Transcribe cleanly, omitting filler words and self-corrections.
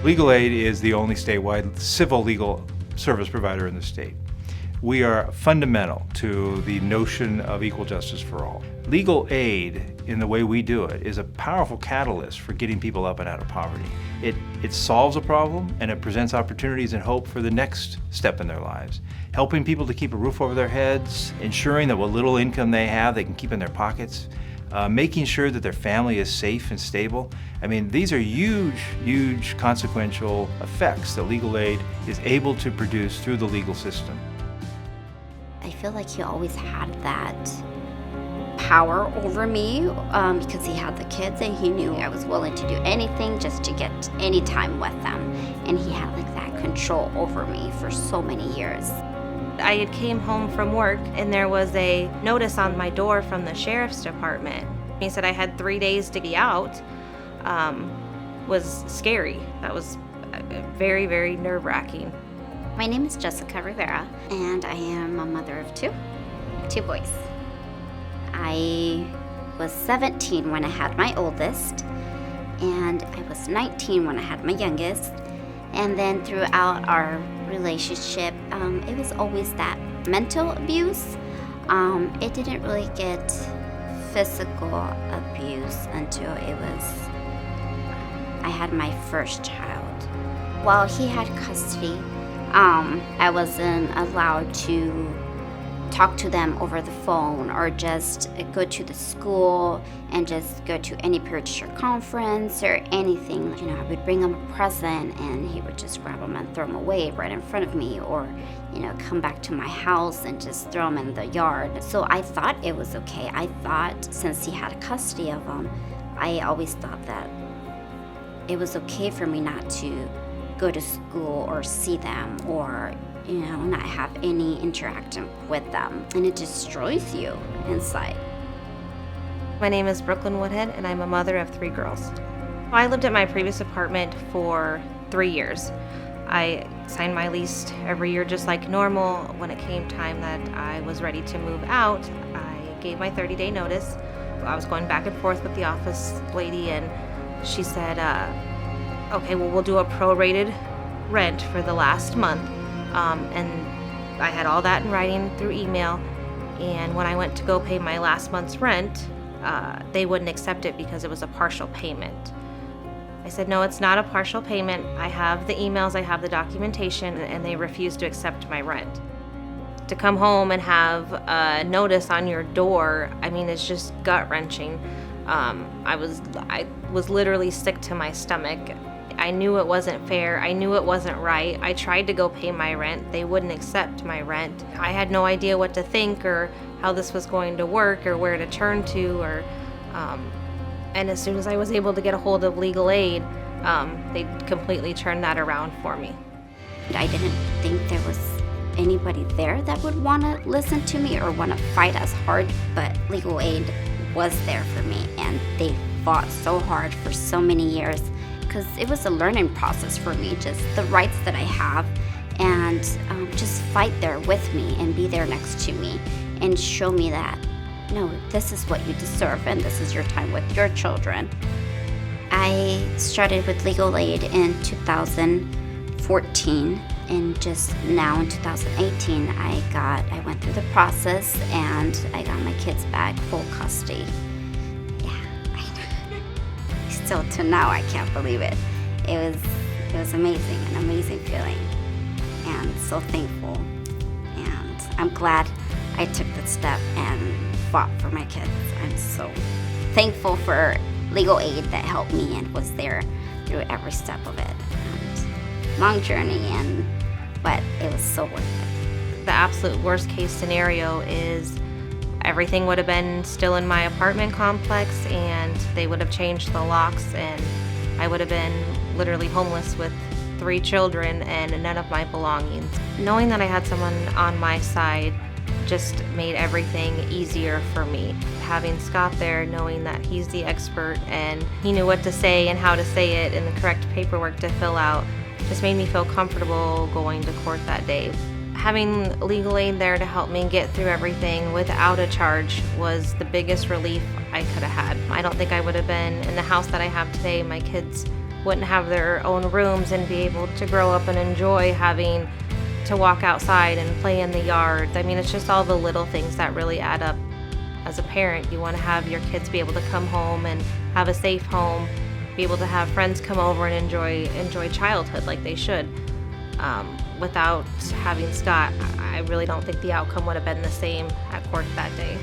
Legal Aid is the only statewide civil legal service provider in the state. We are fundamental to the notion of equal justice for all. Legal aid, in the way we do it, is a powerful catalyst for getting people up and out of poverty. It solves a problem and it presents opportunities and hope for the next step in their lives. Helping people to keep a roof over their heads, ensuring that what little income they have they can keep in their pockets, making sure that their family is safe and stable. I mean, these are huge, huge consequential effects that legal aid is able to produce through the legal system. I feel like he always had that power over me because he had the kids and he knew I was willing to do anything just to get any time with them. And he had like that control over me for so many years. I had came home from work and there was a notice on my door from the sheriff's department. He said I had 3 days to be out. Was scary. That was very, very nerve-wracking. My name is Jessica Rivera, and I am a mother of two boys. I was 17 when I had my oldest, and I was 19 when I had my youngest. And then throughout our relationship, it was always that mental abuse. It didn't really get physical abuse until I had my first child. While he had custody, I wasn't allowed to talk to them over the phone or just go to the school and just go to any parent-teacher conference or anything. You know, I would bring him a present and he would just grab them and throw them away right in front of me, or, you know, come back to my house and just throw them in the yard. So I thought it was okay. I thought since he had custody of them, I always thought that it was okay for me not to go to school or see them or, you know, not have any interaction with them. And it destroys you inside. My name is Brooklyn Woodhead and I'm a mother of 3 girls. I lived at my previous apartment for 3 years. I signed my lease every year just like normal. When it came time that I was ready to move out, I gave my 30-day notice. I was going back and forth with the office lady and she said, okay, well, we'll do a prorated rent for the last month. And I had all that in writing through email. And when I went to go pay my last month's rent, they wouldn't accept it because it was a partial payment. I said, no, it's not a partial payment. I have the emails, I have the documentation, and they refused to accept my rent. To come home and have a notice on your door, I mean, it's just gut-wrenching. I was literally sick to my stomach. I knew it wasn't fair. I knew it wasn't right. I tried to go pay my rent. They wouldn't accept my rent. I had no idea what to think or how this was going to work or where to turn to. And as soon as I was able to get a hold of legal aid, they completely turned that around for me. I didn't think there was anybody there that would want to listen to me or want to fight as hard, but legal aid was there for me, and they fought so hard for so many years because it was a learning process for me, just the rights that I have, and just fight there with me and be there next to me and show me that, no, this is what you deserve and this is your time with your children. I started with legal aid in 2014, and just now in 2018 I went through the process and I got my kids back full custody. Still to now, I can't believe it. It was amazing, an amazing feeling, and so thankful. And I'm glad I took that step and fought for my kids. I'm so thankful for legal aid that helped me and was there through every step of it. And long journey, but it was so worth it. The absolute worst case scenario is everything would have been still in my apartment complex and they would have changed the locks and I would have been literally homeless with 3 children and none of my belongings. Knowing that I had someone on my side just made everything easier for me. Having Scott there, knowing that he's the expert and he knew what to say and how to say it and the correct paperwork to fill out, just made me feel comfortable going to court that day. Having legal aid there to help me get through everything without a charge was the biggest relief I could have had. I don't think I would have been in the house that I have today. My kids wouldn't have their own rooms and be able to grow up and enjoy having to walk outside and play in the yard. I mean, it's just all the little things that really add up. As a parent, you want to have your kids be able to come home and have a safe home, be able to have friends come over and enjoy childhood like they should. Without having Scott, I really don't think the outcome would have been the same at court that day.